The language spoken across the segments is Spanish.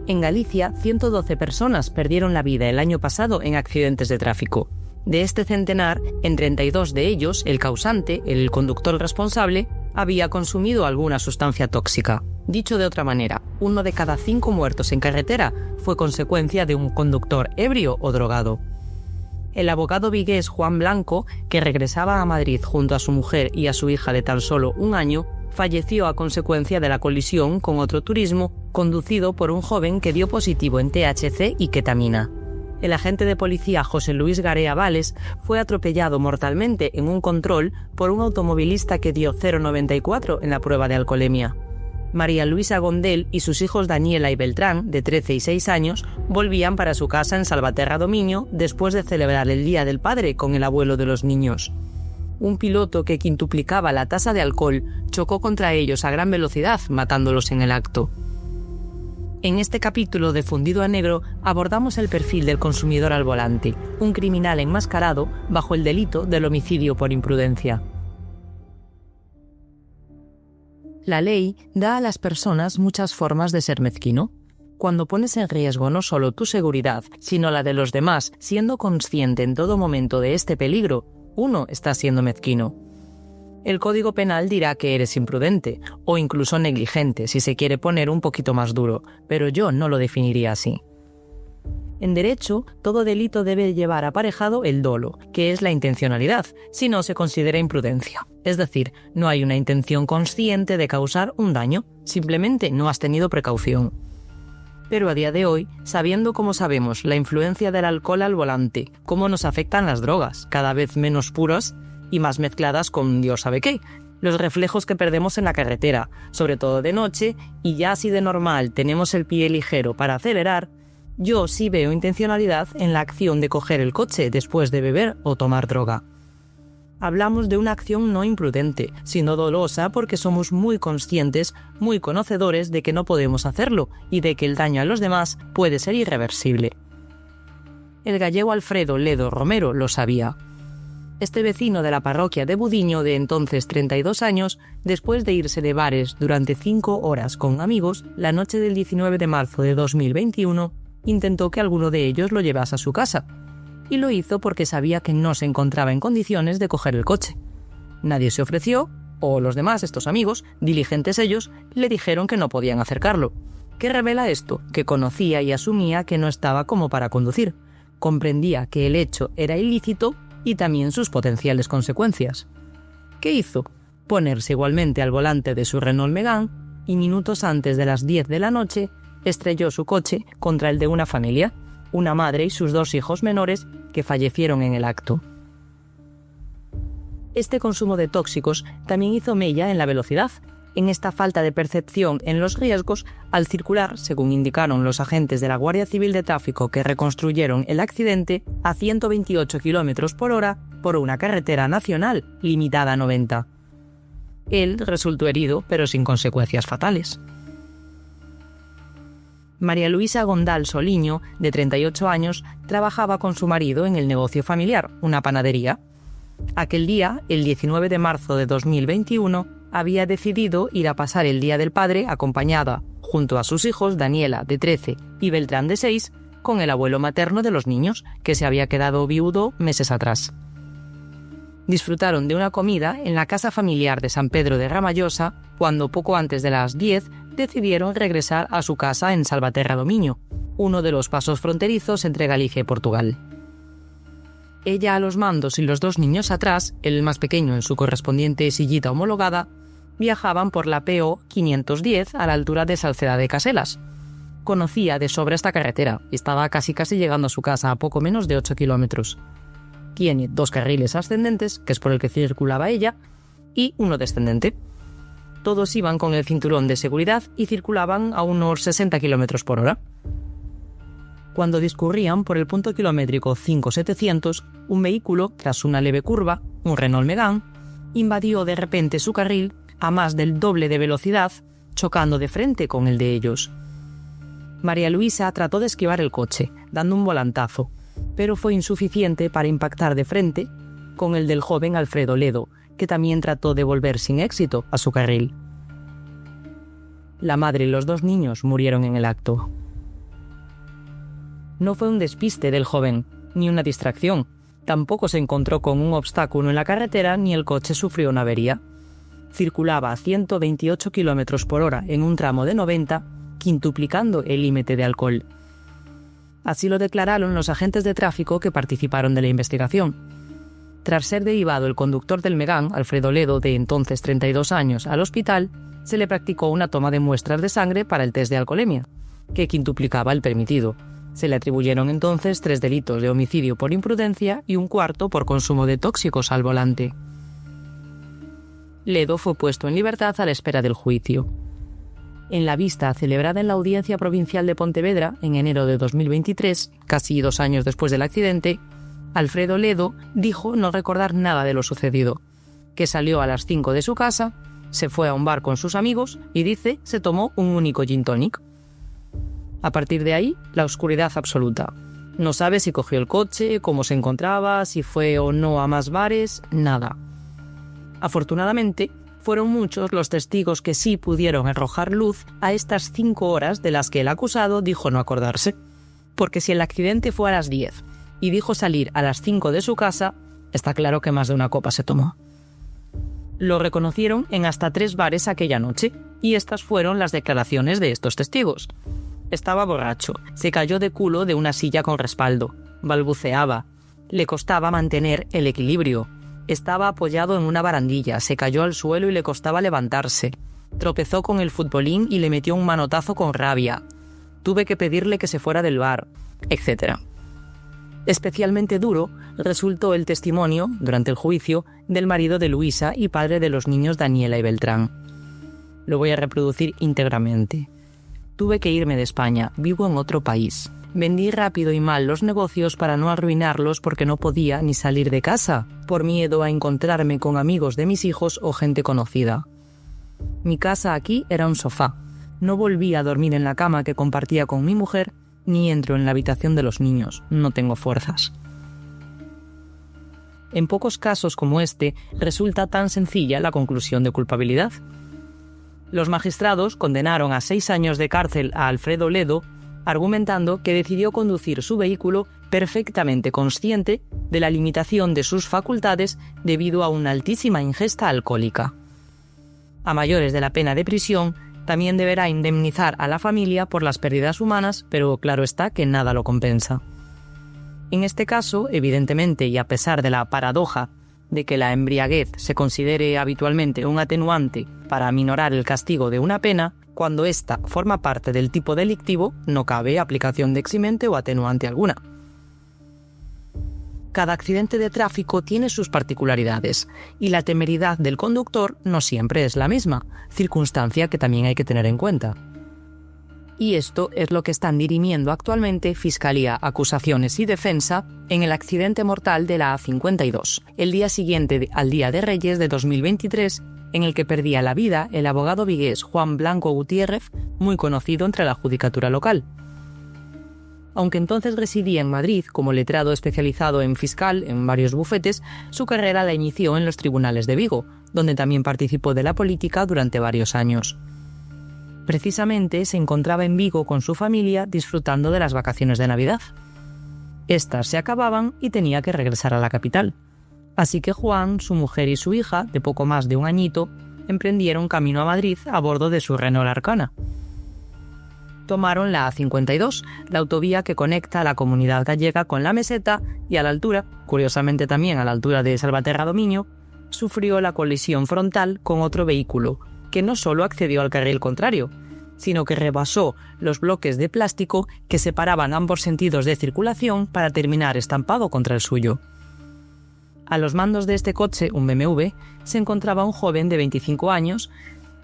En Galicia, 112 personas perdieron la vida el año pasado en accidentes de tráfico. De este centenar, en 32 de ellos, el causante, el conductor responsable, había consumido alguna sustancia tóxica. Dicho de otra manera, 1 de cada 5 muertos en carretera fue consecuencia de un conductor ebrio o drogado. El abogado vigués Juan Blanco, que regresaba a Madrid junto a su mujer y a su hija de tan solo 1 año, falleció a consecuencia de la colisión con otro turismo conducido por un joven que dio positivo en THC y ketamina. El agente de policía José Luis Garea Vales fue atropellado mortalmente en un control por un automovilista que dio 0,94 en la prueba de alcoholemia. María Luisa Gondel y sus hijos Daniela y Beltrán, de 13 y 6 años, volvían para su casa en Salvaterra Dominio después de celebrar el Día del Padre con el abuelo de los niños. Un piloto que quintuplicaba la tasa de alcohol chocó contra ellos a gran velocidad, matándolos en el acto. En este capítulo de Fundido a Negro abordamos el perfil del consumidor al volante, un criminal enmascarado bajo el delito del homicidio por imprudencia. La ley da a las personas muchas formas de ser mezquino. Cuando pones en riesgo no solo tu seguridad, sino la de los demás, siendo consciente en todo momento de este peligro, uno está siendo mezquino. El Código Penal dirá que eres imprudente, o incluso negligente, si se quiere poner un poquito más duro, pero yo no lo definiría así. En derecho, todo delito debe llevar aparejado el dolo, que es la intencionalidad, si no se considera imprudencia. Es decir, no hay una intención consciente de causar un daño, simplemente no has tenido precaución. Pero a día de hoy, sabiendo como sabemos la influencia del alcohol al volante, cómo nos afectan las drogas, cada vez menos puras y más mezcladas con Dios sabe qué, los reflejos que perdemos en la carretera, sobre todo de noche, y ya si de normal tenemos el pie ligero para acelerar, yo sí veo intencionalidad en la acción de coger el coche después de beber o tomar droga. Hablamos de una acción no imprudente, sino dolosa porque somos muy conscientes, muy conocedores de que no podemos hacerlo y de que el daño a los demás puede ser irreversible. El gallego Alfredo Ledo Romero lo sabía. Este vecino de la parroquia de Budiño, de entonces 32 años, después de irse de bares durante 5 horas con amigos, la noche del 19 de marzo de 2021, intentó que alguno de ellos lo llevase a su casa. Y lo hizo porque sabía que no se encontraba en condiciones de coger el coche. Nadie se ofreció, o los demás, estos amigos, diligentes ellos, le dijeron que no podían acercarlo. ¿Qué revela esto? Que conocía y asumía que no estaba como para conducir. Comprendía que el hecho era ilícito y también sus potenciales consecuencias. ¿Qué hizo? Ponerse igualmente al volante de su Renault Megane y minutos antes de las 10 de la noche estrelló su coche contra el de una familia, una madre y sus 2 hijos menores que fallecieron en el acto. Este consumo de tóxicos también hizo mella en la velocidad, en esta falta de percepción en los riesgos al circular, según indicaron los agentes de la Guardia Civil de Tráfico que reconstruyeron el accidente, a 128 km por hora por una carretera nacional limitada a 90. Él resultó herido, pero sin consecuencias fatales. María Luisa Gondal Soliño, de 38 años, trabajaba con su marido en el negocio familiar, una panadería. Aquel día, el 19 de marzo de 2021, había decidido ir a pasar el Día del Padre acompañada, junto a sus hijos Daniela, de 13, y Beltrán, de 6, con el abuelo materno de los niños, que se había quedado viudo meses atrás. Disfrutaron de una comida en la casa familiar de San Pedro de Ramallosa, cuando poco antes de las 10 decidieron regresar a su casa en Salvaterra Dominio, uno de los pasos fronterizos entre Galicia y Portugal. Ella a los mandos y los 2 niños atrás, el más pequeño en su correspondiente sillita homologada, viajaban por la PO 510 a la altura de Salceda de Caselas. Conocía de sobra esta carretera y estaba casi llegando a su casa a poco menos de 8 kilómetros. Tiene 2 carriles ascendentes, que es por el que circulaba ella, y uno descendente. Todos iban con el cinturón de seguridad y circulaban a unos 60 km por hora. Cuando discurrían por el punto kilométrico 5700, un vehículo, tras una leve curva, un Renault Megane, invadió de repente su carril a más del doble de velocidad, chocando de frente con el de ellos. María Luisa trató de esquivar el coche, dando un volantazo, pero fue insuficiente para impactar de frente con el del joven Alfredo Ledo, que también trató de volver sin éxito a su carril. La madre y los 2 niños murieron en el acto. No fue un despiste del joven, ni una distracción. Tampoco se encontró con un obstáculo en la carretera ni el coche sufrió una avería. Circulaba a 128 km por hora en un tramo de 90, quintuplicando el límite de alcohol. Así lo declararon los agentes de tráfico que participaron de la investigación. Tras ser derivado el conductor del Megán, Alfredo Ledo, de entonces 32 años, al hospital, se le practicó una toma de muestras de sangre para el test de alcoholemia, que quintuplicaba el permitido. Se le atribuyeron entonces 3 delitos de homicidio por imprudencia y un cuarto por consumo de tóxicos al volante. Ledo fue puesto en libertad a la espera del juicio. En la vista celebrada en la Audiencia Provincial de Pontevedra en enero de 2023, casi 2 años después del accidente, Alfredo Ledo dijo no recordar nada de lo sucedido, que salió a las 5 de su casa, se fue a un bar con sus amigos y dice se tomó un único gin tonic. A partir de ahí, la oscuridad absoluta. No sabe si cogió el coche, cómo se encontraba, si fue o no a más bares, nada. Afortunadamente, fueron muchos los testigos que sí pudieron arrojar luz a estas 5 horas de las que el acusado dijo no acordarse. Porque si el accidente fue a las 10 y dijo salir a las 5 de su casa, está claro que más de una copa se tomó. Lo reconocieron en hasta 3 bares aquella noche, y estas fueron las declaraciones de estos testigos. Estaba borracho, se cayó de culo de una silla con respaldo, balbuceaba, le costaba mantener el equilibrio, estaba apoyado en una barandilla, se cayó al suelo y le costaba levantarse, tropezó con el futbolín y le metió un manotazo con rabia, tuve que pedirle que se fuera del bar, etc. Especialmente duro resultó el testimonio, durante el juicio, del marido de Luisa y padre de los niños Daniela y Beltrán. Lo voy a reproducir íntegramente. Tuve que irme de España, vivo en otro país. Vendí rápido y mal los negocios para no arruinarlos porque no podía ni salir de casa, por miedo a encontrarme con amigos de mis hijos o gente conocida. Mi casa aquí era un sofá. No volví a dormir en la cama que compartía con mi mujer, ni entro en la habitación de los niños. No tengo fuerzas. En pocos casos como este, resulta tan sencilla la conclusión de culpabilidad. Los magistrados condenaron a 6 años de cárcel a Alfredo Ledo, argumentando que decidió conducir su vehículo perfectamente consciente de la limitación de sus facultades debido a una altísima ingesta alcohólica. A mayores de la pena de prisión, también deberá indemnizar a la familia por las pérdidas humanas, pero claro está que nada lo compensa. En este caso, evidentemente, y a pesar de la paradoja de que la embriaguez se considere habitualmente un atenuante para aminorar el castigo de una pena, cuando ésta forma parte del tipo delictivo, no cabe aplicación de eximente o atenuante alguna. Cada accidente de tráfico tiene sus particularidades, y la temeridad del conductor no siempre es la misma, circunstancia que también hay que tener en cuenta. Y esto es lo que están dirimiendo actualmente Fiscalía, Acusaciones y Defensa en el accidente mortal de la A52, el día siguiente al Día de Reyes de 2023, en el que perdía la vida el abogado vigués Juan Blanco Gutiérrez, muy conocido entre la judicatura local. Aunque entonces residía en Madrid como letrado especializado en fiscal en varios bufetes, su carrera la inició en los tribunales de Vigo, donde también participó de la política durante varios años. Precisamente se encontraba en Vigo con su familia disfrutando de las vacaciones de Navidad. Estas se acababan y tenía que regresar a la capital. Así que Juan, su mujer y su hija, de poco más de 1 añito, emprendieron camino a Madrid a bordo de su Renault Arcana. Tomaron la A52, la autovía que conecta a la Comunidad Gallega con la Meseta y a la altura, curiosamente también a la altura de Salvaterra do Miño, sufrió la colisión frontal con otro vehículo, que no solo accedió al carril contrario, sino que rebasó los bloques de plástico que separaban ambos sentidos de circulación para terminar estampado contra el suyo. A los mandos de este coche, un BMW, se encontraba un joven de 25 años,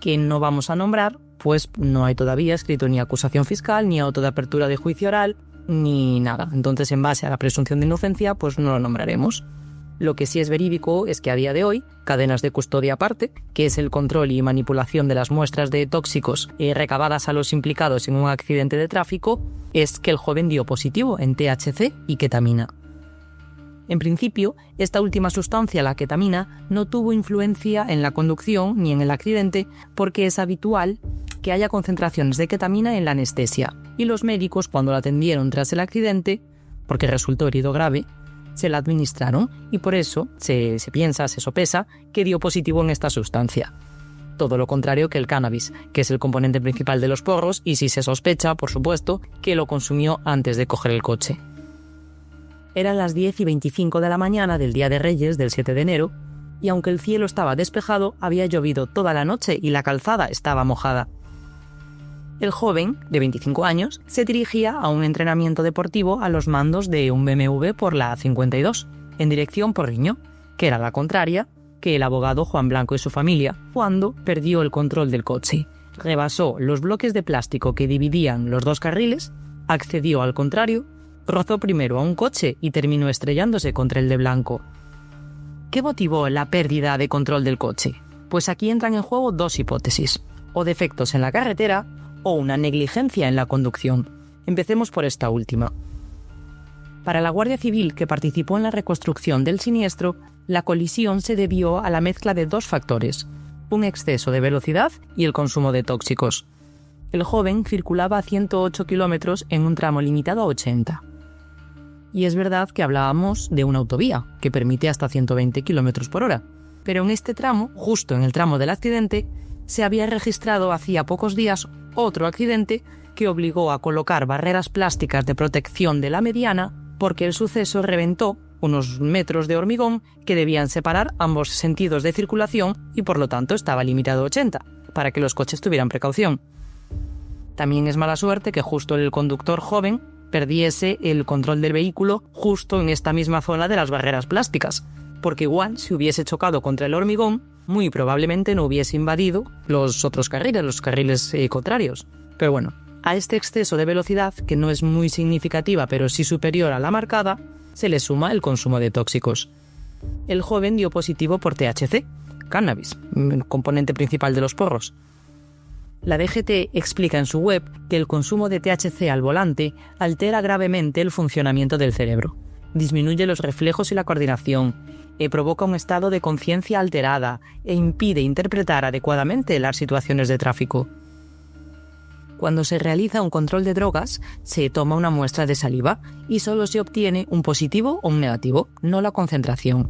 que no vamos a nombrar, pues no hay todavía escrito ni acusación fiscal, ni auto de apertura de juicio oral, ni nada. Entonces, en base a la presunción de inocencia, pues no lo nombraremos. Lo que sí es verídico es que a día de hoy, cadenas de custodia aparte, que es el control y manipulación de las muestras de tóxicos recabadas a los implicados en un accidente de tráfico, es que el joven dio positivo en THC y ketamina. En principio, esta última sustancia, la ketamina, no tuvo influencia en la conducción ni en el accidente porque es habitual que haya concentraciones de ketamina en la anestesia, y los médicos, cuando la atendieron tras el accidente, porque resultó herido grave, se la administraron y por eso se sopesa que dio positivo en esta sustancia. Todo lo contrario que el cannabis, que es el componente principal de los porros, y sí se sospecha, por supuesto, que lo consumió antes de coger el coche. Eran las 10:25 de la mañana del Día de Reyes, del 7 de enero, y aunque el cielo estaba despejado, había llovido toda la noche y la calzada estaba mojada. El joven, de 25 años, se dirigía a un entrenamiento deportivo a los mandos de un BMW por la A52, en dirección Porriño, que era la contraria que el abogado Juan Blanco y su familia, cuando perdió el control del coche, rebasó los bloques de plástico que dividían los dos carriles, accedió al contrario, rozó primero a un coche y terminó estrellándose contra el de Blanco. ¿Qué motivó la pérdida de control del coche? Pues aquí entran en juego dos hipótesis: o defectos en la carretera o una negligencia en la conducción. Empecemos por esta última. Para la Guardia Civil, que participó en la reconstrucción del siniestro, la colisión se debió a la mezcla de dos factores: un exceso de velocidad y el consumo de tóxicos. El joven circulaba a 108 kilómetros en un tramo limitado a 80. Y es verdad que hablábamos de una autovía, que permite hasta 120 kilómetros por hora. Pero en este tramo, justo en el tramo del accidente, se había registrado hacía pocos días otro accidente que obligó a colocar barreras plásticas de protección de la mediana porque el suceso reventó unos metros de hormigón que debían separar ambos sentidos de circulación y por lo tanto estaba limitado a 80, para que los coches tuvieran precaución. También es mala suerte que justo el conductor joven perdiese el control del vehículo justo en esta misma zona de las barreras plásticas, porque igual si hubiese chocado contra el hormigón, muy probablemente no hubiese invadido los otros carriles, los carriles contrarios. Pero bueno, a este exceso de velocidad, que no es muy significativa pero sí superior a la marcada, se le suma el consumo de tóxicos. El joven dio positivo por THC, cannabis, el componente principal de los porros. La DGT explica en su web que el consumo de THC al volante altera gravemente el funcionamiento del cerebro, disminuye los reflejos y la coordinación, provoca un estado de conciencia alterada e impide interpretar adecuadamente las situaciones de tráfico. Cuando se realiza un control de drogas, se toma una muestra de saliva y solo se obtiene un positivo o un negativo, no la concentración.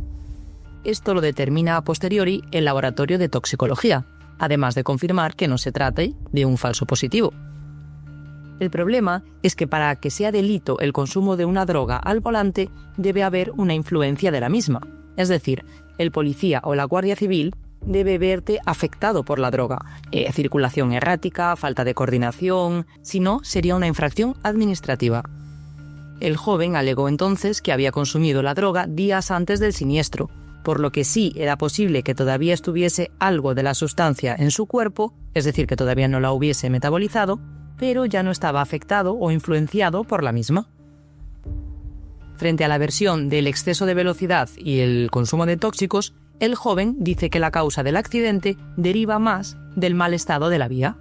Esto lo determina a posteriori el laboratorio de toxicología, además de confirmar que no se trate de un falso positivo. El problema es que para que sea delito el consumo de una droga al volante debe haber una influencia de la misma. Es decir, el policía o la Guardia Civil debe verte afectado por la droga. Circulación errática, falta de coordinación, si no, sería una infracción administrativa. El joven alegó entonces que había consumido la droga días antes del siniestro, por lo que sí era posible que todavía estuviese algo de la sustancia en su cuerpo, es decir, que todavía no la hubiese metabolizado, pero ya no estaba afectado o influenciado por la misma. Frente a la versión del exceso de velocidad y el consumo de tóxicos, el joven dice que la causa del accidente deriva más del mal estado de la vía.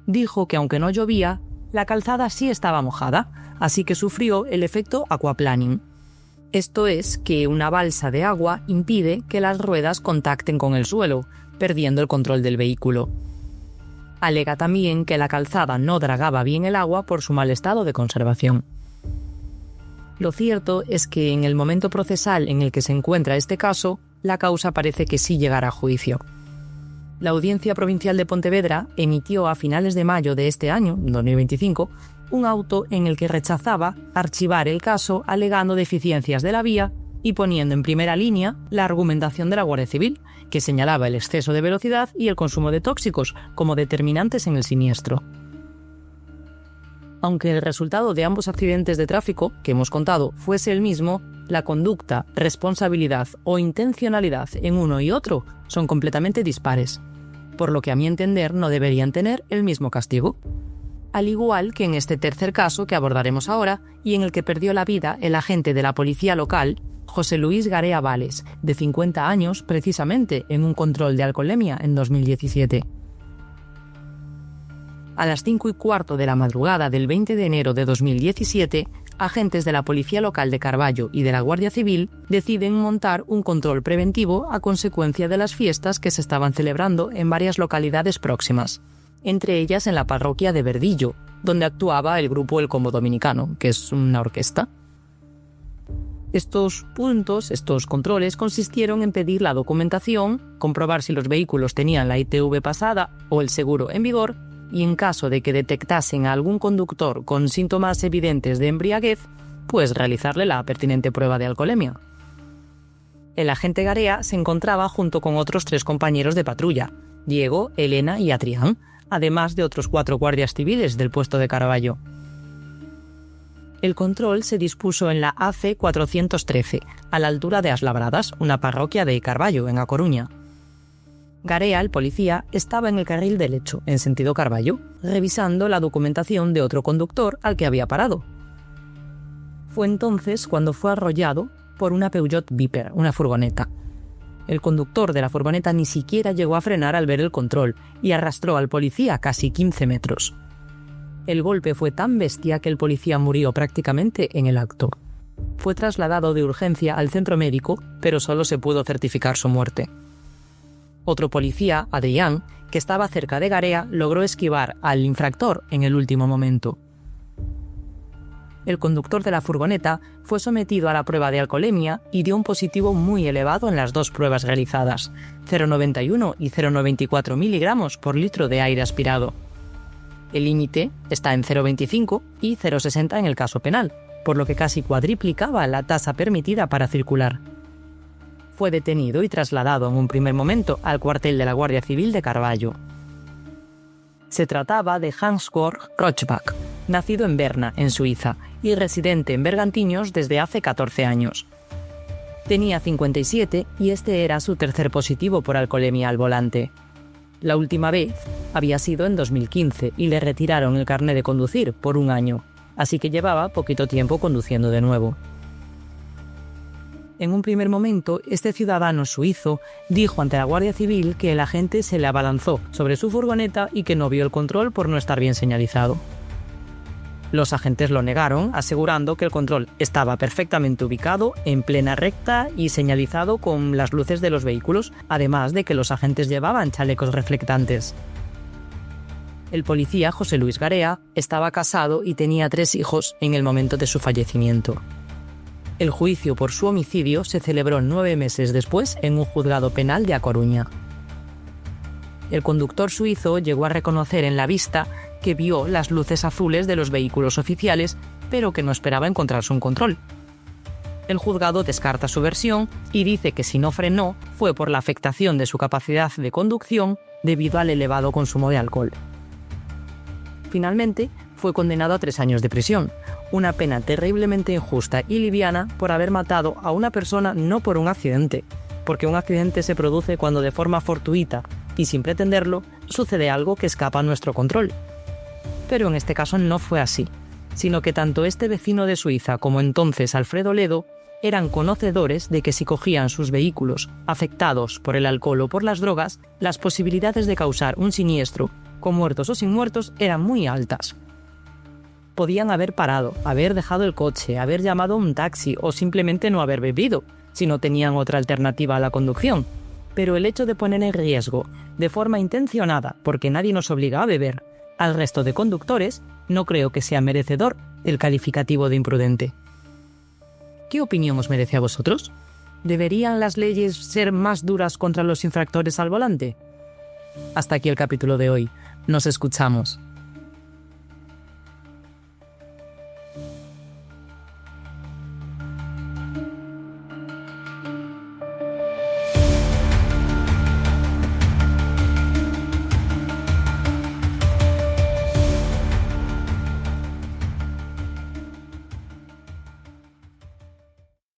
Dijo que aunque no llovía, la calzada sí estaba mojada, así que sufrió el efecto aquaplaning. Esto es que una balsa de agua impide que las ruedas contacten con el suelo, perdiendo el control del vehículo. Alega también que la calzada no dragaba bien el agua por su mal estado de conservación. Lo cierto es que en el momento procesal en el que se encuentra este caso, la causa parece que sí llegará a juicio. La Audiencia Provincial de Pontevedra emitió a finales de mayo de este año, 2025, un auto en el que rechazaba archivar el caso alegando deficiencias de la vía y poniendo en primera línea la argumentación de la Guardia Civil, que señalaba el exceso de velocidad y el consumo de tóxicos como determinantes en el siniestro. Aunque el resultado de ambos accidentes de tráfico que hemos contado fuese el mismo, la conducta, responsabilidad o intencionalidad en uno y otro son completamente dispares, por lo que a mi entender no deberían tener el mismo castigo. Al igual que en este tercer caso que abordaremos ahora y en el que perdió la vida el agente de la policía local, José Luis Garea Vales, de 50 años, precisamente en un control de alcoholemia en 2017. A las 5:15 de la madrugada del 20 de enero de 2017, agentes de la Policía Local de Carballo y de la Guardia Civil deciden montar un control preventivo a consecuencia de las fiestas que se estaban celebrando en varias localidades próximas. entre ellas en la parroquia de Verdillo, donde actuaba el grupo El Combo Dominicano, que es una orquesta. Estos controles consistieron en pedir la documentación, comprobar si los vehículos tenían la ITV pasada o el seguro en vigor, y en caso de que detectasen a algún conductor con síntomas evidentes de embriaguez, pues realizarle la pertinente prueba de alcoholemia. El agente Garea se encontraba junto con otros 3 compañeros de patrulla, Diego, Elena y Adrián, además de otros 4 guardias civiles del puesto de Caraballo. El control se dispuso en la AC 413, a la altura de As Labradas, una parroquia de Carballo, en A Coruña. Garea, el policía, estaba en el carril derecho, en sentido Carballo, revisando la documentación de otro conductor al que había parado. Fue entonces cuando fue arrollado por una Peugeot Viper, una furgoneta. El conductor de la furgoneta ni siquiera llegó a frenar al ver el control y arrastró al policía casi 15 metros. El golpe fue tan bestia que el policía murió prácticamente en el acto. Fue trasladado de urgencia al centro médico, pero solo se pudo certificar su muerte. Otro policía, Adrián, que estaba cerca de Garea, logró esquivar al infractor en el último momento. El conductor de la furgoneta fue sometido a la prueba de alcoholemia y dio un positivo muy elevado en las 2 pruebas realizadas, 0,91 y 0,94 miligramos por litro de aire aspirado. El límite está en 0,25 y 0,60 en el caso penal, por lo que casi cuadriplicaba la tasa permitida para circular. Fue detenido y trasladado en un primer momento al cuartel de la Guardia Civil de Carballo. Se trataba de Hans-Georg Rochbach, nacido en Berna, en Suiza, y residente en Bergantiños desde hace 14 años. Tenía 57 y este era su 3er positivo por alcoholemia al volante. La última vez había sido en 2015 y le retiraron el carné de conducir por 1 año, así que llevaba poquito tiempo conduciendo de nuevo. En un primer momento, este ciudadano suizo dijo ante la Guardia Civil que el agente se le abalanzó sobre su furgoneta y que no vio el control por no estar bien señalizado. Los agentes lo negaron, asegurando que el control estaba perfectamente ubicado, en plena recta y señalizado con las luces de los vehículos, además de que los agentes llevaban chalecos reflectantes. El policía José Luis Garea estaba casado y tenía 3 hijos en el momento de su fallecimiento. El juicio por su homicidio se celebró 9 meses después en un juzgado penal de A Coruña. El conductor suizo llegó a reconocer en la vista que vio las luces azules de los vehículos oficiales, pero que no esperaba encontrarse un control. El juzgado descarta su versión y dice que si no frenó fue por la afectación de su capacidad de conducción debido al elevado consumo de alcohol. Finalmente, fue condenado a 3 años de prisión, una pena terriblemente injusta y liviana por haber matado a una persona no por un accidente, porque un accidente se produce cuando de forma fortuita y sin pretenderlo sucede algo que escapa a nuestro control. Pero en este caso no fue así, sino que tanto este vecino de Suiza como entonces Alfredo Ledo eran conocedores de que si cogían sus vehículos afectados por el alcohol o por las drogas, las posibilidades de causar un siniestro, con muertos o sin muertos, eran muy altas. Podían haber parado, haber dejado el coche, haber llamado a un taxi o simplemente no haber bebido, si no tenían otra alternativa a la conducción. Pero el hecho de poner en riesgo, de forma intencionada, porque nadie nos obliga a beber, al resto de conductores, no creo que sea merecedor del calificativo de imprudente. ¿Qué opinión os merece a vosotros? ¿Deberían las leyes ser más duras contra los infractores al volante? Hasta aquí el capítulo de hoy. Nos escuchamos.